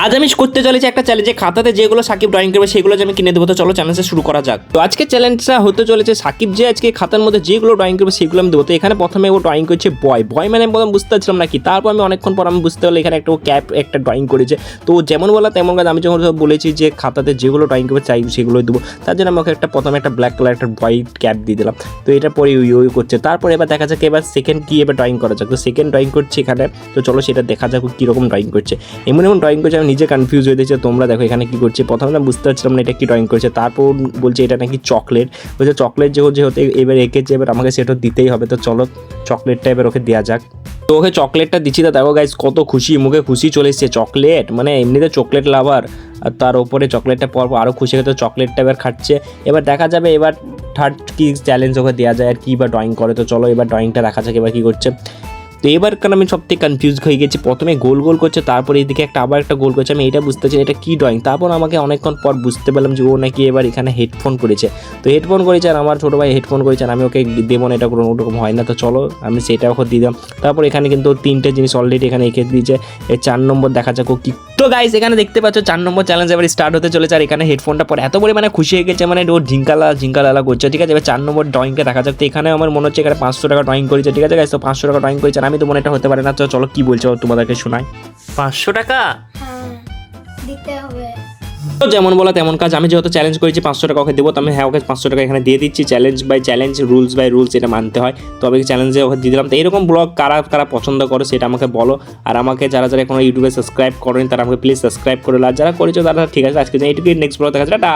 আজ আমি করতে চলেছি একটা চ্যালেঞ্জে খাতাতে যেগুলো সাকিব ড্রয়িং করবে সেগুলো যে আমি কিনে দেবো। তো চলো চ্যালেঞ্জটা শুরু করা যাক। তো আজকে চ্যালেঞ্জটা হতে চলেছে সাকিব যে আজকে খাতার মধ্যে যেগুলো ড্রয়িং করবে সেগুলো আমি দেবো। তো এখানে প্রথমে ও ড্রয়িং করছে বয় বয়, মানে আমি প্রথম বুঝতে পারছিলাম না কি, তারপর আমি অনেকক্ষণ পর আমি বুঝতে পারলাম এখানে একটা ও ক্যাপ একটা ড্রয়িং করেছে। তো যেমন বলা তেমন কাজ, আমি যখন বলেছি যে খাতাতে যেগুলো ড্রয়িং করবে চাই সেগুলোই দেবো, তার জন্য আমাকে প্রথমে একটা ব্ল্যাক কালার একটা হোয়াইট ক্যাপ দিয়ে দিলাম। তো এটা পরে ওই করছে। তারপর এবার দেখা যাক এবার সেকেন্ড কি এবার ড্রয়িং করা যাক। তো সেকেন্ড ড্রয়িং করছে এখানে। তো চলো সেটা দেখা যাক কীরকম ড্রয়িং করছে। এমন ড্রয়িং করছে আমি নিজে কনফিউজ হয়ে দিয়েছি। তোমরা দেখো এখানে কি করছে, প্রথমে না বুঝতে পারছিলাম না এটা কি ড্রয়িং করছে। তারপর বলছে এটা নাকি চকলেট, বলছে চকলেট যেহেতু এবার এঁকেছে এবার আমাকে সেটা দিতেই হবে। তো চলো চকলেটটা এবার ওকে দেওয়া যাক। তো ওকে চকলেটটা দিচ্ছি। তো দেখো গাইস কত খুশি, মুখে খুশি চলে এসছে। চকলেট মানে এমনিতে চকলেট লাভার, আর তার ওপরে চকলেটটা পর আরও খুশি হয়ে তো চকলেটটা এবার খাচ্ছে। এবার দেখা যাবে এবার থার্ড কি চ্যালেঞ্জ ওকে দেওয়া যায় আর কী বা ড্রয়িং করে। তো চলো এবার ড্রয়িংটা দেখা যাক এবার কী করছে। তো এবার কারণ আমি সব থেকে কনফিউজ হয়ে গেছি, প্রথমে গোল গোল করছে, তারপরে এইদিকে আবার একটা গোল করছে। আমি এটা বুঝতে পারছি এটা কী ড্রয়িং। তারপর আমাকে অনেকক্ষণ পর বুঝতে পারলাম যে ও নাকি এবার এখানে হেডফোন করেছে। তো হেডফোন করেছে আর আমার ছোটো ভাই হেডফোন করেছে, আর আমি ওকে দেবো না, এটা কোনো ওরকম হয় না। তো চলো আমি সেটা ওকে দিয়ে দিলাম। তারপর এখানে কিন্তু তিনটে জিনিস অলরেডি এখানে এঁকে দিয়েছে। এই 4 নম্বর দেখা যাক ও কী। তো গাইস এখানে দেখতে পাচ্ছ 4 নম্বর চ্যালেঞ্জ এবার স্টার্ট হতে চলেছে। আর এখানে হেডফোনটা পরে এত পরিমাণে খুশি হয়ে গেছে, মানে ওর ঝিঙ্কালা করছে। ঠিক আছে, এবার 4 নম্বর ড্রয়িংটা দেখা যাক। তো এখানে আমার মনে হচ্ছে এখানে 500 টাকা ড্রয়িং করেছে। ঠিক আছে গাইস, তো 500 টাকা ড্রয়িং করেছে, আর আমি তো মনে এটা হতে পারে না। তো চলো কি বলছো তোমাদেরকে শোনাই। 500 টাকা দিতে হবে। তো যেমন বলা তেমন কাজ, আমি যেহেতু চ্যালেঞ্জ করেছি 500 টাকা ওকে দেবো, তো আমি ওকে 500 টাকা এখানে দিয়ে দিচ্ছি। Challenge by challenge, rules by rules, এটা মানতে হয়। তো আমি চ্যালেঞ্জে ওকে দিয়ে দিলাম। তো এরকম ব্লগ কারা কারা পছন্দ করো সেটা আমাকে বলো। আর আমাকে যারা এখনো ইউটিউবে সাবস্ক্রাইব করেন তারা আমাকে প্লিজ সাবস্ক্রাইব করে। আর যারা করেছো তারা ঠিক আছে। আজকে এইটুকুই, নেক্সট ব্লগ দেখা যাবে। টাটা।